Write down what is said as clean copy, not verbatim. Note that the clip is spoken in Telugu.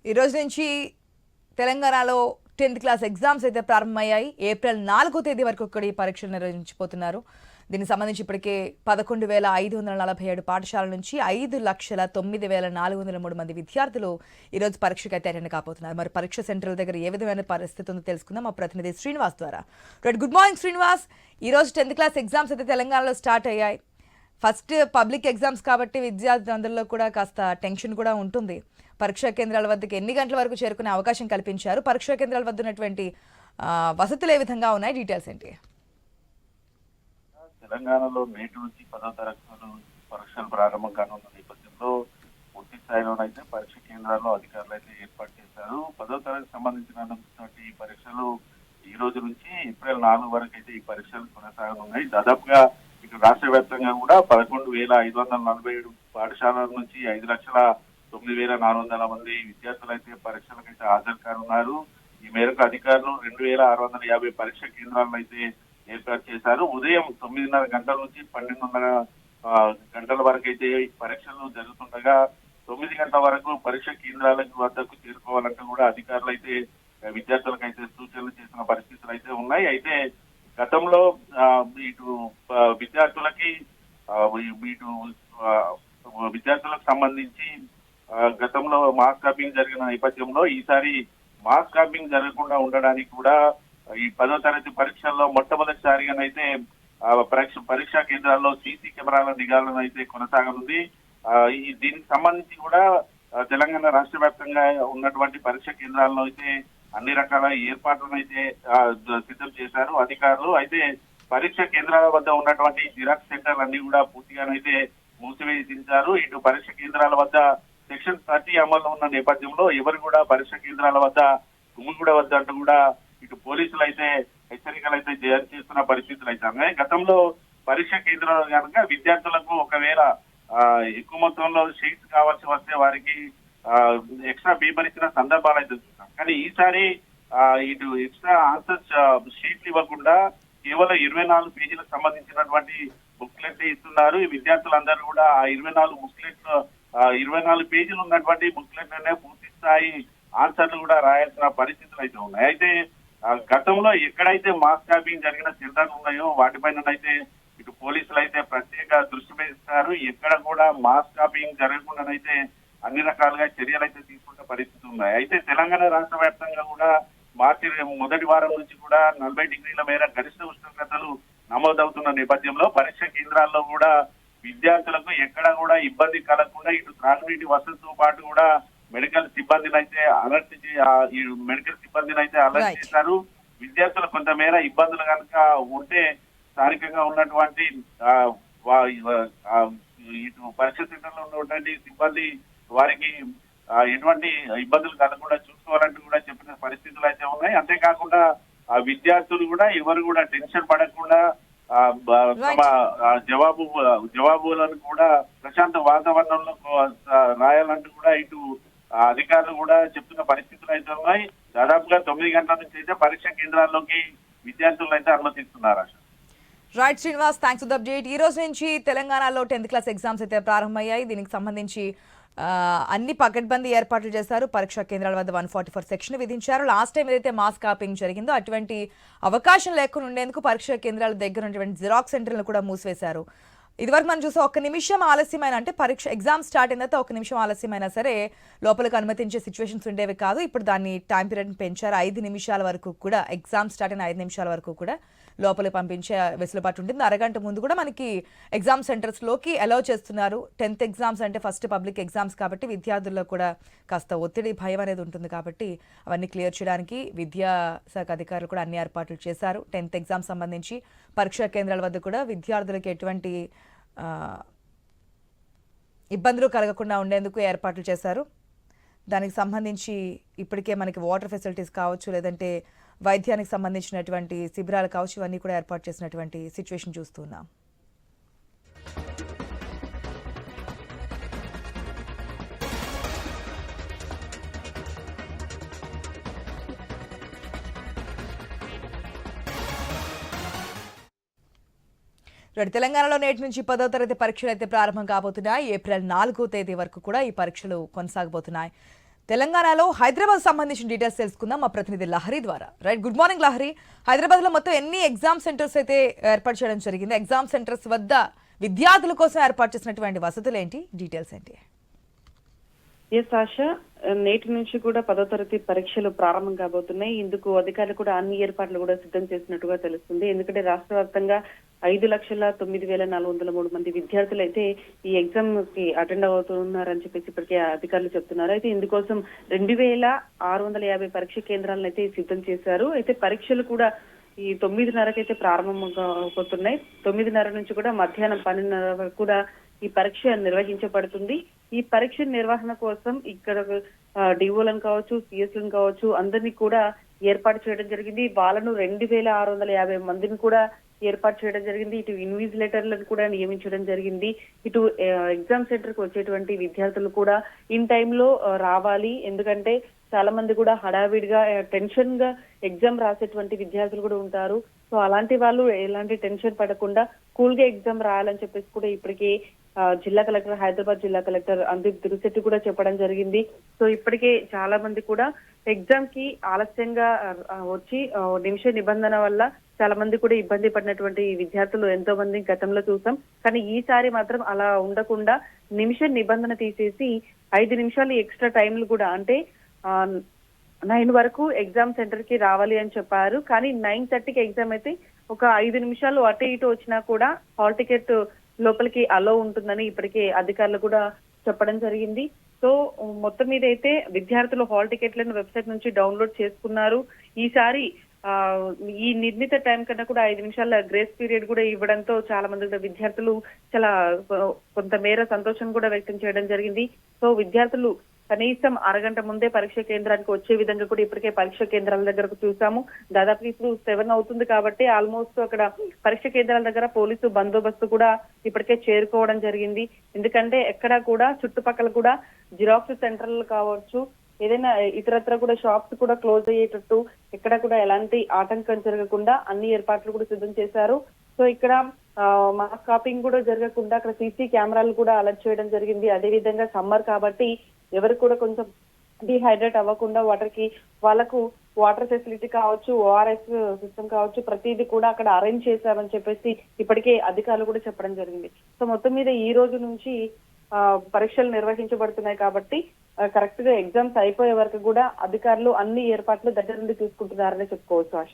ఈ రోజు నుంచి తెలంగాణలో 10th క్లాస్ ఎగ్జామ్స్ అయితే ప్రారంభమయ్యాయి. ఏప్రిల్ 4వ తేదీ వరకు కూడా ఈ పరీక్షలు నిర్వహించబోతున్నారు. దీనికి సంబంధించి ఇప్పటికే 11,547 పాఠశాలల నుంచి 5,09,403 మంది విద్యార్థులు ఈ రోజు పరీక్షకు అయితే అటెండ్ కాబోతున్నారు. మరి పరీక్ష సెంటర్ల దగ్గర ఏ విధమైన పరిస్థితి ఉందో తెలుసుకుందాం మా ప్రతినిధి శ్రీనివాస్ ద్వారా. Good morning Srinivas. ఈ రోజు 10th క్లాస్ ఎగ్జామ్స్ అయితే తెలంగాణలో స్టార్ట్ అయ్యాయి. ఫస్ట్ పబ్లిక్ ఎగ్జామ్స్ కాబట్టి విద్యార్థులందరిలో కూడా కాస్త టెన్షన్ కూడా ఉంటుంది. పరీక్షా కేంద్రాల వద్దకు ఎన్ని గంటల వరకు చేరుకునే అవకాశం కల్పించారు? పరీక్షా కేంద్రాల వద్ద ఉన్నటువంటి వసతులు ఏ విధంగా ఉన్నాయి? డీటెయిల్స్ ఏంటి? తెలంగాణలో నేటి నుంచి 10వ తరగతి పరీక్షలు ప్రారంభం కానున్న నేపథ్యంలో పూర్తి స్థాయిలోనైతే పరీక్ష కేంద్రాల్లో అధికారులు అయితే ఏర్పాటు చేశారు. 10వ తరగతి సంబంధించినటువంటి ఈ పరీక్షలు ఈ రోజు నుంచి ఏప్రిల్ 4 వరకు అయితే ఈ పరీక్షలు కొనసాగనున్నాయి. దాదాపుగా ఇటు రాష్ట్ర వ్యాప్తంగా కూడా 11,547 పాఠశాలల నుంచి 5,09,400 మంది విద్యార్థులు అయితే పరీక్షలకైతే హాజరు కానున్నారు. ఈ మేరకు అధికారులు 2,650 పరీక్ష కేంద్రాలను అయితే ఏర్పాటు చేశారు. ఉదయం 9:30 గంటల నుంచి 12:30 గంటల వరకు అయితే పరీక్షలు జరుగుతుండగా 9 గంటల వరకు పరీక్ష కేంద్రాల వద్దకు చేరుకోవాలంటే కూడా అధికారులు అయితే విద్యార్థులకు అయితే సూచనలు చేసిన పరిస్థితులు అయితే ఉన్నాయి. అయితే గతంలో ఇటు విద్యార్థులకి ఇటు విద్యార్థులకు సంబంధించి గతంలో మాస్ కాపింగ్ జరిగిన నేపథ్యంలో ఈసారి మాస్ కాపింగ్ జరగకుండా ఉండడానికి కూడా ఈ 10వ తరగతి పరీక్షల్లో మొట్టమొదటిసారిగానైతే పరీక్షా కేంద్రాల్లో సీసీ కెమెరాల నిఘాలను అయితే కొనసాగనుంది. దీనికి సంబంధించి కూడా తెలంగాణ రాష్ట్ర వ్యాప్తంగా ఉన్నటువంటి పరీక్ష కేంద్రాల్లో అయితే అన్ని రకాల ఏర్పాట్లను అయితే సిద్ధం చేశారు అధికారులు. అయితే పరీక్ష కేంద్రాల వద్ద ఉన్నటువంటి జిరాక్స్ సెంటర్లు అన్ని కూడా పూర్తిగానైతే మూసివేయించారు. ఇటు పరీక్ష కేంద్రాల వద్ద సెక్షన్ 30 అమల్లో ఉన్న నేపథ్యంలో ఎవరు కూడా పరీక్ష కేంద్రాల వద్ద గుమిగూడవద్దు అంటూ కూడా ఇటు పోలీసులు అయితే హెచ్చరికలు అయితే జారీ చేస్తున్న పరిస్థితులు అయితే ఉన్నాయి. గతంలో పరీక్ష కేంద్రాలు కనుక విద్యార్థులకు ఒకవేళ ఎక్కువ మొత్తంలో షీట్స్ కావాల్సి వస్తే వారికి ఎక్స్ట్రా పేపర్ ఇచ్చిన సందర్భాలు అయితే చూస్తాం. కానీ ఈసారి ఇటు ఎక్స్ట్రా ఆన్సర్స్ షీట్లు ఇవ్వకుండా కేవలం 24 పేజీలకు సంబంధించినటువంటి బుక్లెట్ ఇస్తున్నారు. ఈ విద్యార్థులందరూ కూడా ఆ 24 పేజీలు ఉన్నటువంటి బుక్లెట్ అనే పూర్తి స్థాయి ఆన్సర్లు కూడా రాయాల్సిన పరిస్థితులు అయితే ఉన్నాయి. అయితే గతంలో ఎక్కడైతే మాస్ కాపింగ్ జరిగిన సెంటర్లు ఉన్నాయో వాటిపైన అయితే ఇటు పోలీసులు అయితే ప్రత్యేక దృష్టి పెట్టిస్తారు. ఎక్కడ కూడా మాస్ కాపింగ్ జరగకుండానైతే అన్ని రకాలుగా చర్యలు అయితే తీసుకునే పరిస్థితి ఉన్నాయి. అయితే తెలంగాణ రాష్ట్ర వ్యాప్తంగా కూడా మార్చి మొదటి వారం నుంచి కూడా 40 డిగ్రీల మేర గరిష్ట ఉష్ణోగ్రతలు నమోదవుతున్న నేపథ్యంలో పరీక్ష కేంద్రాల్లో కూడా విద్యార్థులకు ఎక్కడ కూడా ఇబ్బంది కలగకుండా ఇటు త్రాగునీటి వసతితో పాటు కూడా మెడికల్ సిబ్బందిని అయితే అలర్ట్ చేశారు. విద్యార్థులు కొంతమేర ఇబ్బందులు కనుక ఉంటే స్థానికంగా ఉన్నటువంటి ఇటు పరీక్ష సెంటర్లో ఉన్నటువంటి సిబ్బంది వారికి ఎటువంటి ఇబ్బందులు కలగకుండా చూసుకోవాలంటూ కూడా చెప్పిన పరిస్థితులు అయితే ఉన్నాయి. అంతేకాకుండా విద్యార్థులు కూడా ఎవరు కూడా టెన్షన్ పడకుండా తమ జవాబులను కూడా ప్రశాంత వాతావరణంలో రాయాలంటూ కూడా ఇటు అధికారులు కూడా చెప్తున్న పరిస్థితులు అయితే ఉన్నాయి. దాదాపుగా 9 గంటల నుంచి అయితే పరీక్ష కేంద్రాల్లోకి విద్యార్థులను అయితే అనుమతిస్తున్నారు. Right Srinivas, thanks for the update. ఈ రోజు నుంచి తెలంగాణలో 10th క్లాస్ ఎగ్జామ్స్ అయితే ప్రారంభమయ్యాయి. దీనికి సంబంధించి అన్ని పకడ్బందీ ఏర్పాట్లు చేశారు. పరీక్షా కేంద్రాల వద్ద 144 సెక్షన్ విధించారు. లాస్ట్ టైం ఏదైతే మాస్ కాపింగ్ జరిగిందో అటువంటి అవకాశం లేకుండా ఉండేందుకు పరీక్షా కేంద్రాల దగ్గర ఉన్నటువంటి జిరాక్స్ సెంటర్లను కూడా మూసివేశారు. ఇదివరకు మనం చూస్తే 1 నిమిషం ఆలస్యమైన అంటే పరీక్ష ఎగ్జామ్ స్టార్ట్ అయిన తర్వాత 1 నిమిషం ఆలస్యమైనా సరే లోపలికి అనుమతించే సిచ్యువేషన్స్ ఉండేవి కాదు. ఇప్పుడు దాన్ని టైం పీరియడ్ పెంచారు. 5 నిమిషాల వరకు కూడా ఎగ్జామ్ స్టార్ట్ అయిన 5 నిమిషాల వరకు కూడా లోపలికి పంపించే వెసులుబాటు ఉంటుంది. అరగంట ముందు కూడా మనకి ఎగ్జామ్ సెంటర్స్లోకి అలౌ చేస్తున్నారు. 10th ఎగ్జామ్స్ అంటే ఫస్ట్ పబ్లిక్ ఎగ్జామ్స్ కాబట్టి విద్యార్థుల్లో కూడా కాస్త ఒత్తిడి భయం అనేది ఉంటుంది కాబట్టి అవన్నీ క్లియర్ చేయడానికి విద్యాశాఖ అధికారులు కూడా అన్ని ఏర్పాట్లు చేశారు. 10th ఎగ్జామ్ సంబంధించి పరీక్షా కేంద్రాల వద్ద కూడా విద్యార్థులకు ఎటువంటి ఇబ్బందులు కలగకుండా ఉండేందుకు ఏర్పాట్లు చేశారు. దానికి సంబంధించి ఇప్పటికే మనకి వాటర్ ఫెసిలిటీస్ కావచ్చు, లేదంటే వైద్యానికి సంబంధించినటువంటి శిబిరాలు కావచ్చు, ఇవన్నీ కూడా ఏర్పాటు చేసినటువంటి సిచ్యువేషన్ చూస్తున్నాం. తెలంగాణలో నేటి నుంచి 10వ తరగతి పరీక్షలు అయితే ప్రారంభం కాబోతున్నాయి. ఏప్రిల్ 4వ తేదీ వరకు కూడా ఈ పరీక్షలు కొనసాగబోతున్నాయి. తెలంగాణలో హైదరాబాద్ సంబంధించిన డీటెయిల్స్ తెలుసుకుందాం మా ప్రతినిధి లహరి ద్వారా. Right, good morning Lahari. Hyderabad లో మొత్తం ఎన్ని ఎగ్జామ్ సెంటర్స్ అయితే ఏర్పాటు చేయడం జరిగింది? ఎగ్జామ్ సెంటర్స్ వద్ద విద్యార్థుల కోసం ఏర్పాటు చేసినటువంటి వసతులు ఏంటి, డీటెయిల్స్ ఏంటి? ఎస్ ఆశ, నేటి నుంచి కూడా 10వ తరగతి పరీక్షలు ప్రారంభం కాబోతున్నాయి. ఇందుకు అధికారులు కూడా అన్ని ఏర్పాట్లు కూడా సిద్ధం చేసినట్టుగా తెలుస్తుంది. ఎందుకంటే రాష్ట్ర వ్యాప్తంగా 5,09,403 మంది విద్యార్థులు అయితే ఈ ఎగ్జామ్ కి అటెండ్ అవుతున్నారని చెప్పేసి ఇప్పటికే అధికారులు చెప్తున్నారు. అయితే ఇందుకోసం 2,650 పరీక్ష కేంద్రాలను అయితే సిద్ధం చేశారు. అయితే పరీక్షలు కూడా ఈ 9:30కి అయితే ప్రారంభమవుతున్నాయి. 9:30 నుంచి కూడా మధ్యాహ్నం 12:30 వరకు కూడా ఈ పరీక్ష నిర్వహించబడుతుంది. ఈ పరీక్ష నిర్వహణ కోసం ఇక్కడ డిఓలను కావచ్చు, సిఎస్లను కావచ్చు, అందరినీ కూడా ఏర్పాటు చేయడం జరిగింది. వాళ్ళను 2,650 మందిని కూడా ఏర్పాటు చేయడం జరిగింది. ఇటు ఇన్విజిలేటర్లను కూడా నియమించడం జరిగింది. ఇటు ఎగ్జామ్ సెంటర్ కి వచ్చేటువంటి విద్యార్థులు కూడా ఇన్ టైంలో రావాలి. ఎందుకంటే చాలా మంది కూడా హడావిడిగా టెన్షన్ గా ఎగ్జామ్ రాసేటువంటి విద్యార్థులు కూడా ఉంటారు. సో అలాంటి వాళ్ళు ఎలాంటి టెన్షన్ పడకుండా కూల్ గా ఎగ్జామ్ రాయాలని చెప్పేసి కూడా ఇప్పటికే జిల్లా కలెక్టర్, హైదరాబాద్ జిల్లా కలెక్టర్ అందీప్ దురిశెట్టి కూడా చెప్పడం జరిగింది. సో ఇప్పటికే చాలా మంది కూడా ఎగ్జామ్ కి ఆలస్యంగా వచ్చి నిమిష నిబంధన వల్ల చాలా మంది కూడా ఇబ్బంది పడినటువంటి విద్యార్థులు ఎంతో మంది గతంలో చూసాం. కానీ ఈసారి మాత్రం అలా ఉండకుండా నిమిష నిబంధన తీసేసి 5 నిమిషాలు ఎక్స్ట్రా టైంలు కూడా, అంటే 9 వరకు ఎగ్జామ్ సెంటర్ కి రావాలి అని చెప్పారు. కానీ 9:30కి ఎగ్జామ్ అయితే ఒక 5 నిమిషాలు అటు ఇటు వచ్చినా కూడా హాల్ టికెట్ లోపలికి అలో ఉంటుందని ఇప్పటికే అధికారులు కూడా చెప్పడం జరిగింది. సో మొత్తం మీద అయితే విద్యార్థులు హాల్ టికెట్లను వెబ్సైట్ నుంచి డౌన్లోడ్ చేసుకున్నారు. ఈసారి ఈ నిర్ణీత టైం కన్నా కూడా 5 నిమిషాల గ్రేస్ పీరియడ్ కూడా ఇవ్వడంతో చాలా మంది విద్యార్థులు చాలా కొంతమేర సంతోషం కూడా వ్యక్తం చేయడం జరిగింది. సో విద్యార్థులు కనీసం అరగంట ముందే పరీక్ష కేంద్రానికి వచ్చే విధంగా కూడా ఇప్పటికే పరీక్ష కేంద్రాల దగ్గరకు చూసాము. దాదాపు ఇప్పుడు 7 అవుతుంది కాబట్టి ఆల్మోస్ట్ అక్కడ పరీక్ష కేంద్రాల దగ్గర పోలీసు బందోబస్తు కూడా ఇప్పటికే చేరుకోవడం జరిగింది. ఎందుకంటే ఎక్కడా కూడా చుట్టుపక్కల కూడా జిరాక్స్ సెంటర్లు కావచ్చు, ఏదైనా ఇతరత్ర కూడా షాప్స్ కూడా క్లోజ్ అయ్యేటట్టు ఎక్కడ కూడా ఎలాంటి ఆటంకం జరగకుండా అన్ని ఏర్పాట్లు కూడా సిద్ధం చేశారు. సో ఇక్కడ మాస్ కాపింగ్ కూడా జరగకుండా అక్కడ సీసీ కెమెరాలు కూడా అలర్ట్ చేయడం జరిగింది. అదే విధంగా సమ్మర్ కాబట్టి ఎవరికి కూడా కొంచెం డిహైడ్రేట్ అవ్వకుండా వాళ్ళకు వాటర్ ఫెసిలిటీ కావచ్చు, ఓఆర్ఎస్ సిస్టమ్ కావచ్చు, ప్రతిదీ కూడా అక్కడ అరేంజ్ చేశామని చెప్పేసి ఇప్పటికే అధికారులు కూడా చెప్పడం జరిగింది. సో మొత్తం మీద ఈ రోజు నుంచి పరీక్షలు నిర్వహించబడుతున్నాయి కాబట్టి కరెక్ట్ గా ఎగ్జామ్స్ అయిపోయే వరకు కూడా అధికారులు అన్ని ఏర్పాట్లు దగ్గర నుండి చూసుకుంటున్నారని చెప్పుకోవచ్చు ఆశ.